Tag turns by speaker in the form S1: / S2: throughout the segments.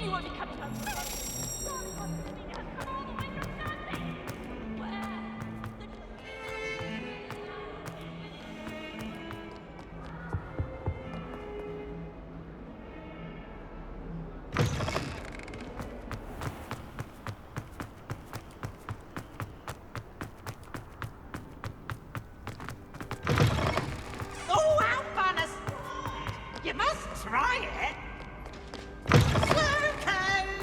S1: mean you won't be coming home? Dark arts living has come all the way from nothing!
S2: Oh, Albanus! You must try it! Slow code!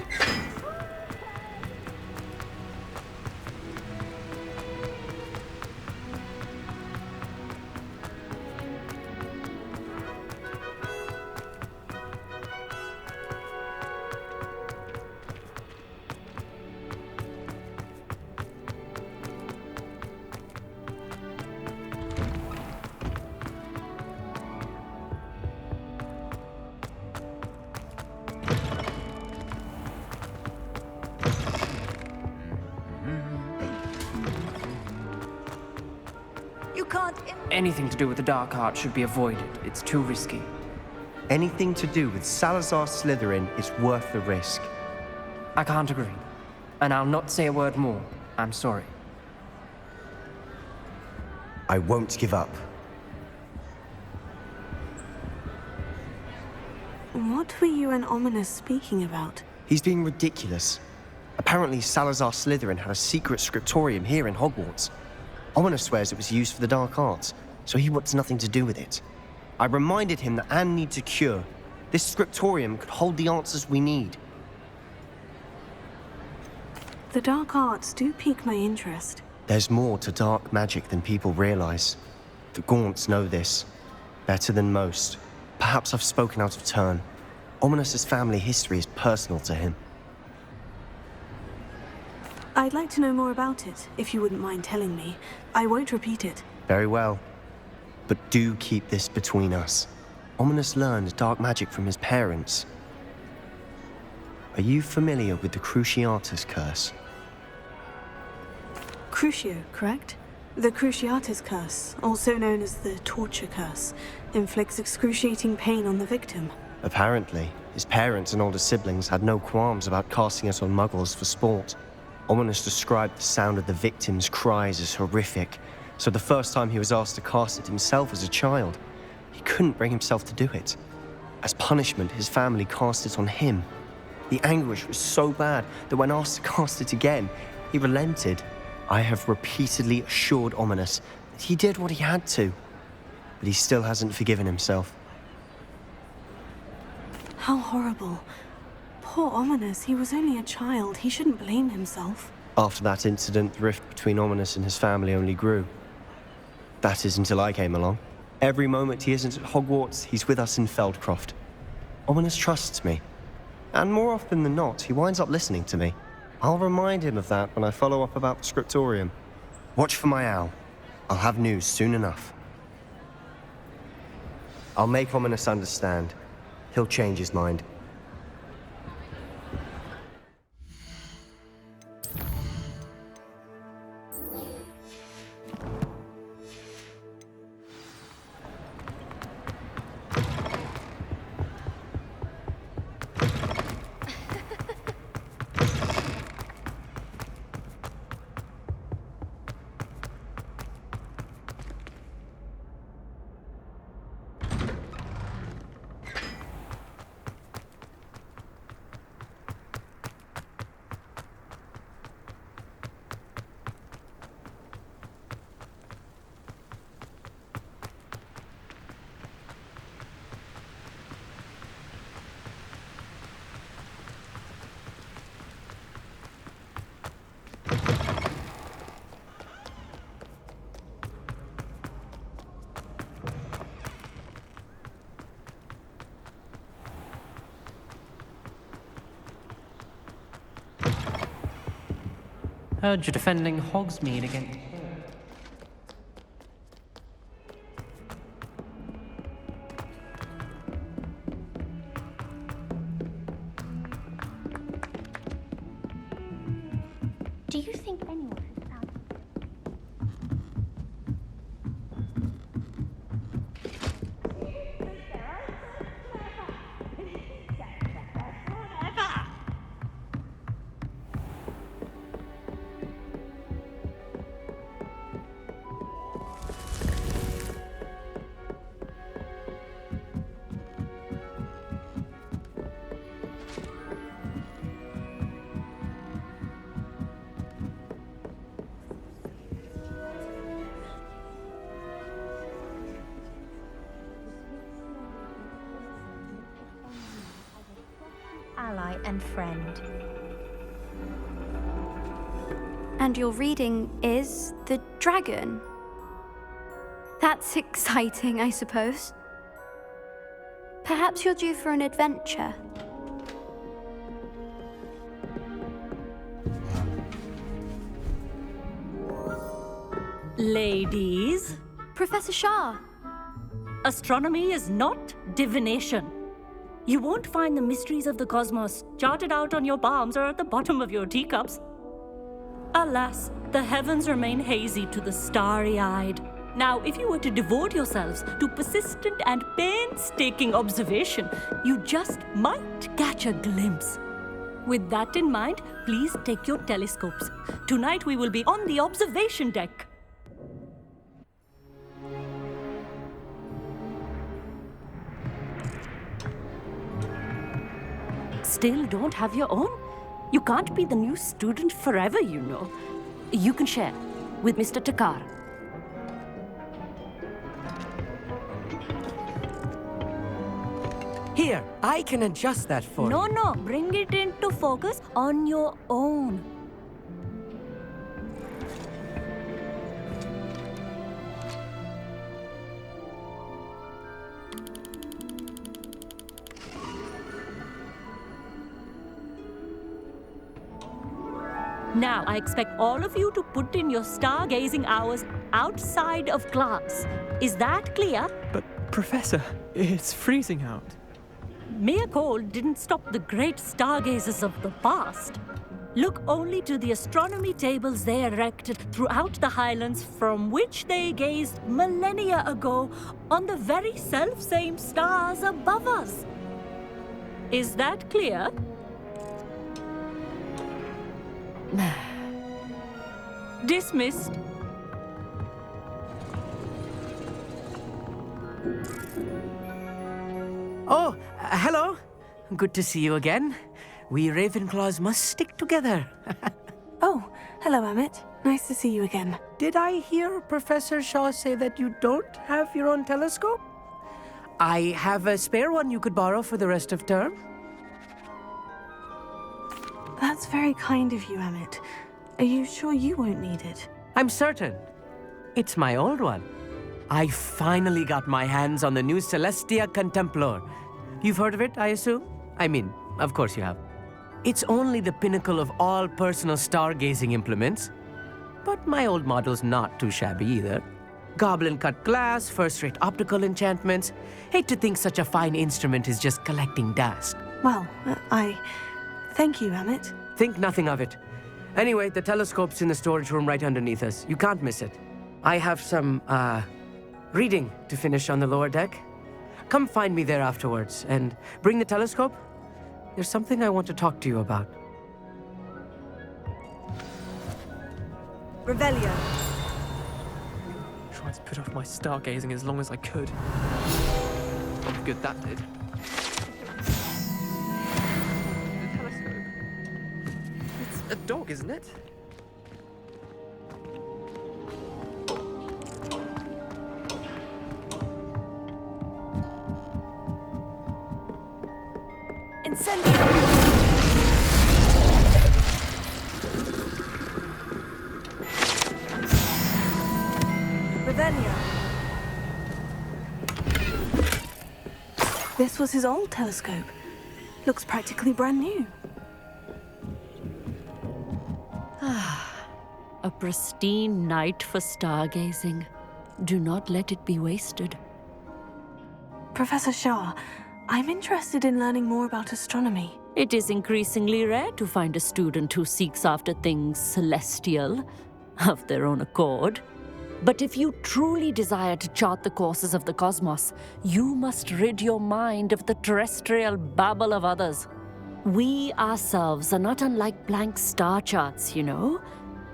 S3: You can't.
S4: Anything to do with the dark art should be avoided. It's too risky.
S5: Anything to do with Salazar Slytherin is worth the risk.
S4: I can't agree. And I'll not say a word more. I'm sorry.
S5: I won't give up.
S6: What were you and Ominous speaking about?
S5: He's being ridiculous. Apparently, Salazar Slytherin had a secret scriptorium here in Hogwarts. Ominous swears it was used for the dark arts, so he wants nothing to do with it. I reminded him that Anne needs a cure. This scriptorium could hold the answers we need.
S6: The dark arts do pique my interest.
S5: There's more to dark magic than people realize. The Gaunts know this. Better than most. Perhaps I've spoken out of turn. Ominous's family history is personal to him.
S6: I'd like to know more about it, if you wouldn't mind telling me. I won't repeat it.
S5: Very well. But do keep this between us. Ominous learned dark magic from his parents. Are you familiar with the Cruciatus Curse?
S6: Crucio, correct? The Cruciatus Curse, also known as the Torture Curse, inflicts excruciating pain on the victim.
S5: Apparently, his parents and older siblings had no qualms about casting it on muggles for sport. Ominous described the sound of the victim's cries as horrific, so the first time he was asked to cast it himself as a child, he couldn't bring himself to do it. As punishment, his family cast it on him. The anguish was so bad that when asked to cast it again, he relented. I have repeatedly assured Ominous that he did what he had to, but he still hasn't forgiven himself.
S6: How horrible. Poor Ominous, he was only a child. He shouldn't blame himself.
S5: After that incident, the rift between Ominous and his family only grew. That is until I came along. Every moment he isn't at Hogwarts, he's with us in Feldcroft. Ominous trusts me. And more often than not, he winds up listening to me. I'll remind him of that when I follow up about the scriptorium. Watch for my owl. I'll have news soon enough. I'll make Ominous understand. He'll change his mind.
S4: Heard you're defending Hogsmeade against...
S1: Do you think anyone has found
S3: ally and friend.
S7: And your reading is the dragon. That's exciting, I suppose. Perhaps you're due for an adventure.
S8: Ladies,
S7: Professor Shah.
S8: astronomy is not divination. You won't find the mysteries of the cosmos charted out on your palms or at the bottom of your teacups. Alas, the heavens remain hazy to the starry-eyed. Now, if you were to devote yourselves to persistent and painstaking observation, you just might catch a glimpse. With that in mind, please take your telescopes. Tonight we will be on the observation deck. Still don't have your own? You can't be the new student forever, you know. You can share with Mr. Takar.
S9: Here, I can adjust that for you.
S8: No, bring it into focus on your own. Now, I expect all of you to put in your stargazing hours outside of class. Is that clear?
S4: But, Professor, it's freezing out.
S8: Mere cold didn't stop the great stargazers of the past. Look only to the astronomy tables they erected throughout the highlands from which they gazed millennia ago on the very self-same stars above us. Is that clear? Dismissed.
S9: Oh, hello. Good to see you again. We Ravenclaws must stick together.
S6: Oh, hello, Amit. Nice to see you again.
S9: Did I hear Professor Shaw say that you don't have your own telescope? I have a spare one you could borrow for the rest of term.
S6: That's very kind of you, Amit. Are you sure you won't need it?
S9: I'm certain. It's my old one. I finally got my hands on the new Celestia Contemplor. You've heard of it, I assume? I mean, of course you have. It's only the pinnacle of all personal stargazing implements. But my old model's not too shabby either. Goblin-cut glass, first-rate optical enchantments. Hate to think such a fine instrument is just collecting dust.
S6: Well, thank you, Amit.
S9: Think nothing of it. Anyway, the telescope's in the storage room right underneath us. You can't miss it. I have some, reading to finish on the lower deck. Come find me there afterwards, and bring the telescope. There's something I want to talk to you about.
S6: Revelio.
S4: Tried to put off my stargazing as long as I could. What good that did. The telescope. It's a dog, isn't it?
S6: This was his old telescope. Looks practically brand new.
S8: A pristine night for stargazing. Do not let it be wasted.
S6: Professor Shah, I'm interested in learning more about astronomy.
S8: It is increasingly rare to find a student who seeks after things celestial of their own accord. But if you truly desire to chart the courses of the cosmos, you must rid your mind of the terrestrial babble of others. We ourselves are not unlike blank star charts, you know?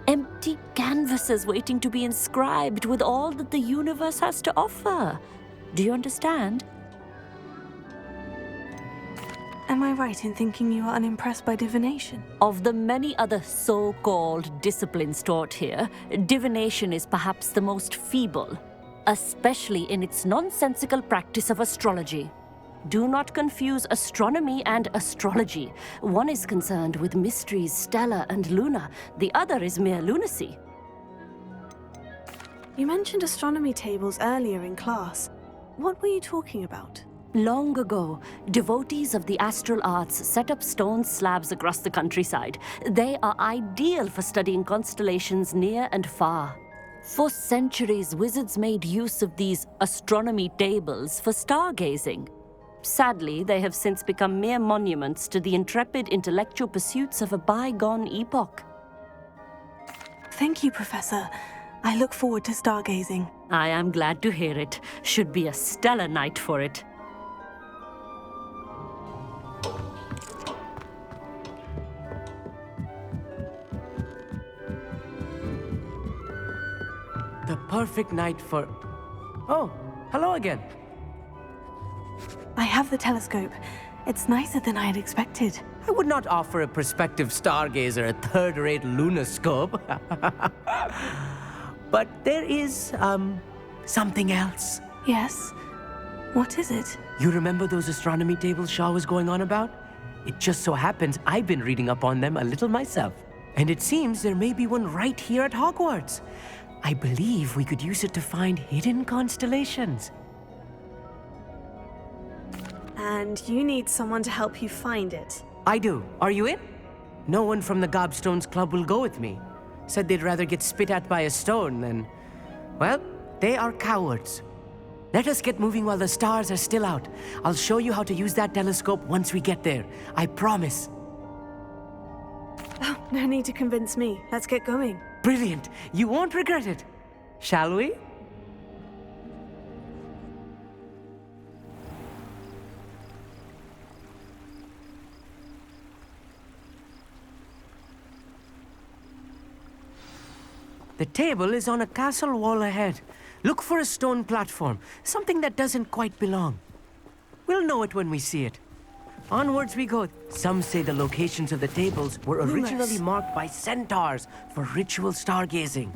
S8: Empty canvases waiting to be inscribed with all that the universe has to offer. Do you understand?
S6: Am I right in thinking you are unimpressed by divination?
S8: Of the many other so-called disciplines taught here, divination is perhaps the most feeble, especially in its nonsensical practice of astrology. Do not confuse astronomy and astrology. One is concerned with mysteries stellar and lunar. The other is mere lunacy.
S6: You mentioned astronomy tables earlier in class. What were you talking about?
S8: Long ago, devotees of the astral arts set up stone slabs across the countryside. They are ideal for studying constellations near and far. For centuries, wizards made use of these astronomy tables for stargazing. Sadly, they have since become mere monuments to the intrepid intellectual pursuits of a bygone epoch.
S6: Thank you, Professor. I look forward to stargazing.
S8: I am glad to hear it. Should be a stellar night for it.
S9: The perfect night for... Oh, hello again.
S6: I have the telescope. It's nicer than I had expected.
S9: I would not offer a prospective stargazer a third-rate lunoscope. But there is, something else.
S6: Yes? What is it?
S9: You remember those astronomy tables Shaw was going on about? It just so happens I've been reading up on them a little myself. And it seems there may be one right here at Hogwarts. I believe we could use it to find hidden constellations.
S6: And you need someone to help you find it.
S9: I do. Are you in? No one from the Gobstones Club will go with me. Said they'd rather get spit at by a stone than... Well, they are cowards. Let us get moving while the stars are still out. I'll show you how to use that telescope once we get there. I promise.
S6: Oh, no need to convince me. Let's get going.
S9: Brilliant. You won't regret it. Shall we? The table is on a castle wall ahead. Look for a stone platform, something that doesn't quite belong. We'll know it when we see it. Onwards we go. Some say the locations of the tables were originally marked by centaurs for ritual stargazing.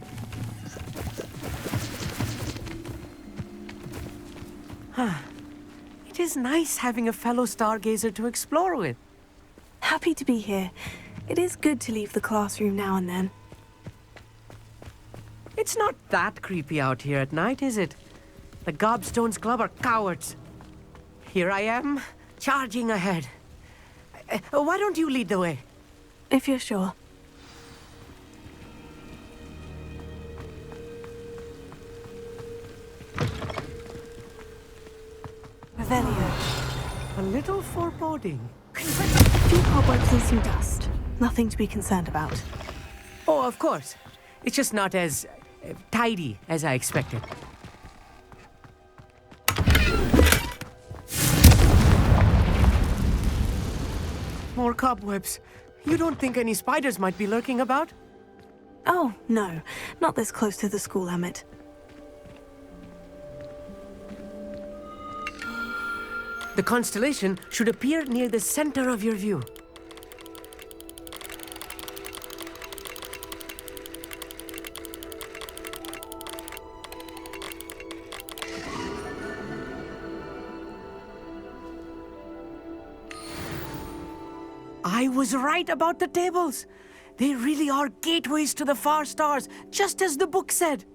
S9: It is nice having a fellow stargazer to explore with.
S6: Happy to be here. It is good to leave the classroom now and then.
S9: It's not that creepy out here at night, is it? The Gobstones Club are cowards. Here I am, charging ahead. Why don't you lead the way?
S6: If you're sure. Revelio.
S9: A little foreboding.
S6: A few cobwebs and some dust. Nothing to be concerned about.
S9: Oh, of course. It's just not as tidy as I expected. More cobwebs. You don't think any spiders might be lurking about?
S6: Oh, no. Not this close to the school, Emmett.
S9: The constellation should appear near the center of your view. I was right about the tables. They really are gateways to the far stars, just as the book said.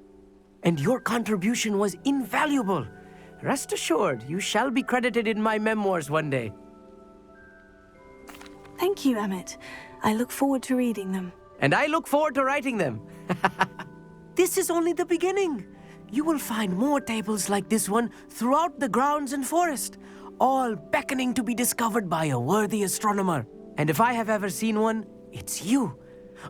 S9: And your contribution was invaluable. Rest assured, you shall be credited in my memoirs one day.
S6: Thank you, Emmett. I look forward to reading them.
S9: And I look forward to writing them. This is only the beginning. You will find more tables like this one throughout the grounds and forest, all beckoning to be discovered by a worthy astronomer. And if I have ever seen one, it's you.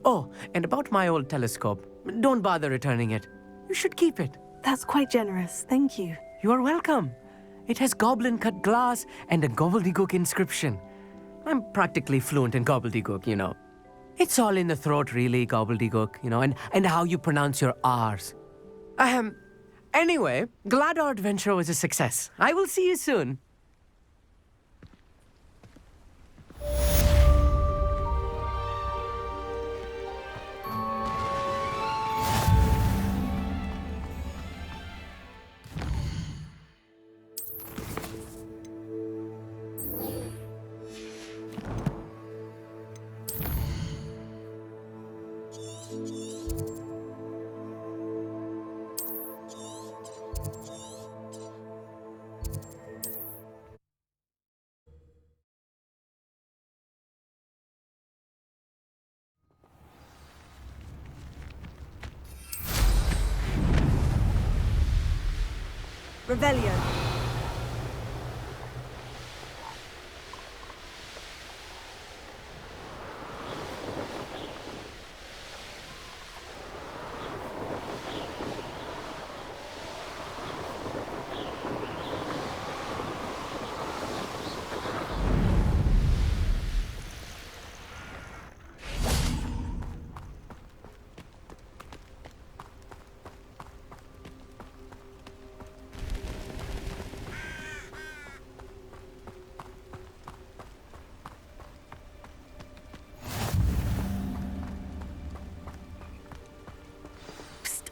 S9: Oh, and about my old telescope, don't bother returning it. You should keep it.
S6: That's quite generous. Thank you.
S9: You are welcome. It has goblin-cut glass and a gobbledygook inscription. I'm practically fluent in gobbledygook, you know. It's all in the throat, really, gobbledygook, you know, and how you pronounce your R's. Anyway, glad our adventure was a success. I will see you soon.
S6: Revelio.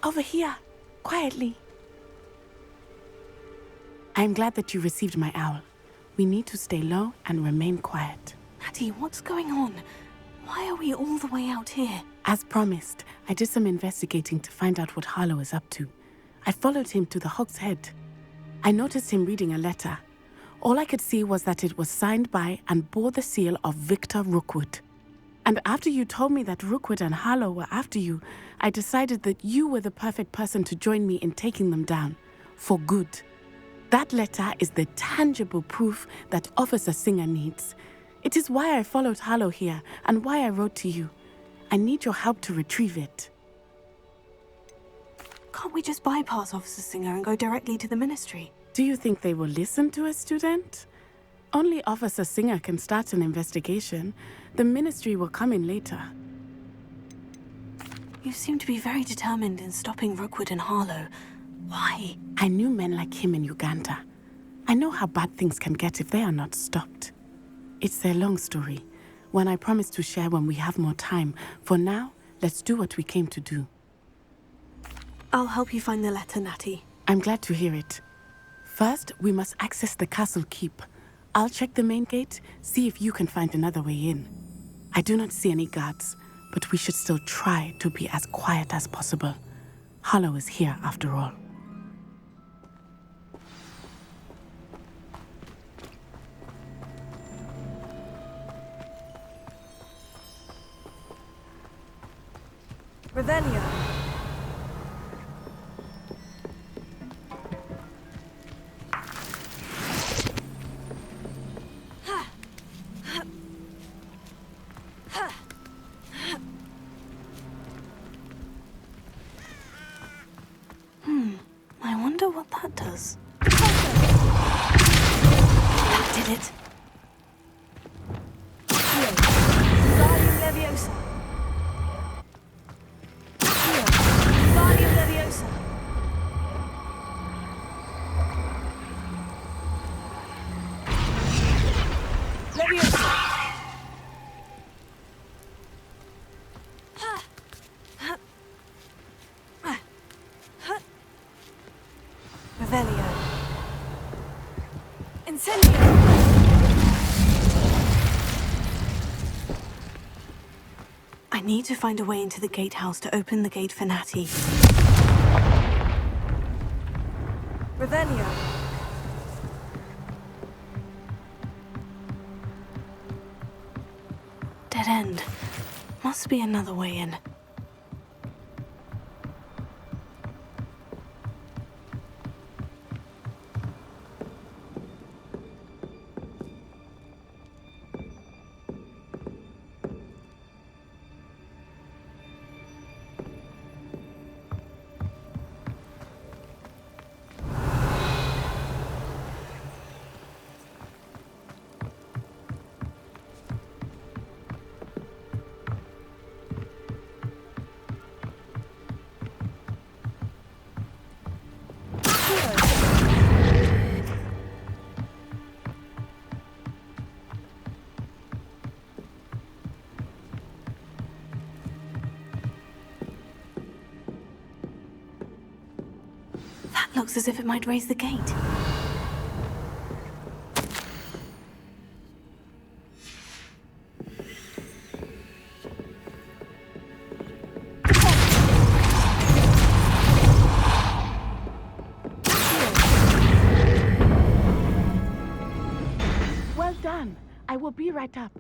S3: Over here, quietly. I'm glad that you received my owl. We need to stay low and remain quiet.
S6: Natty, what's going on? Why are we all the way out here?
S3: As promised, I did some investigating to find out what Harlow is up to. I followed him to the Hog's Head. I noticed him reading a letter. All I could see was that it was signed by and bore the seal of Victor Rookwood. And after you told me that Rookwood and Harlow were after you, I decided that you were the perfect person to join me in taking them down. For good. That letter is the tangible proof that Officer Singer needs. It is why I followed Harlow here and why I wrote to you. I need your help to retrieve it.
S6: Can't we just bypass Officer Singer and go directly to the Ministry?
S3: Do you think they will listen to a student? Only Officer Singer can start an investigation. The Ministry will come in later.
S6: You seem to be very determined in stopping Rookwood and Harlow. Why?
S3: I knew men like him in Uganda. I know how bad things can get if they are not stopped. It's a long story, one I promise to share when we have more time. For now, let's do what we came to do.
S6: I'll help you find the letter, Natty.
S3: I'm glad to hear it. First, we must access the castle keep. I'll check the main gate, see if you can find another way in. I do not see any guards, but we should still try to be as quiet as possible. Harlow is here after all.
S6: Revelio. I wonder what that does. That did it. Leviosa. Leviosa. Leviosa. Revelio. Incendio. I need to find a way into the gatehouse to open the gate for Natty. Revelio. Dead end. Must be another way in. Looks as if it might raise the gate.
S3: Well done. I will be right up.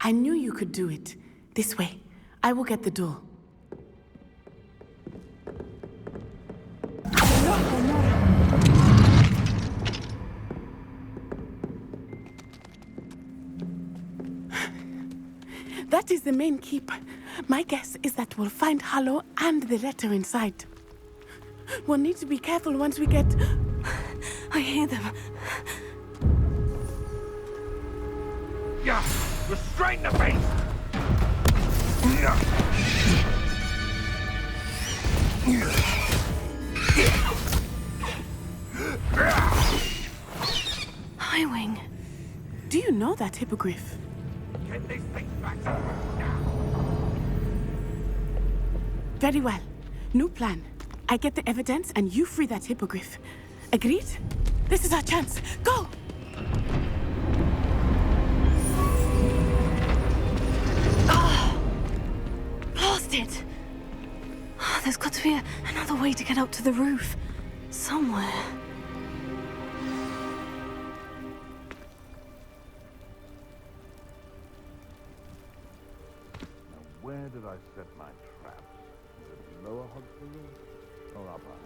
S3: I knew you could do it. This way. I will get the door. That is the main keep. My guess is that we'll find Harlow and the letter inside. We'll need to be careful once we get...
S6: I hear them.
S10: Yeah, restrain the beast!
S6: Highwing.
S3: Do you know that hippogriff?
S10: Get these things back to us now!
S3: Very well. New plan. I get the evidence and you free that hippogriff. Agreed? This is our chance. Go!
S6: Lost it! There's got to be another way to get up to the roof. Somewhere.
S10: Now, where did I set my traps? Is it lower Hogwarts or upper?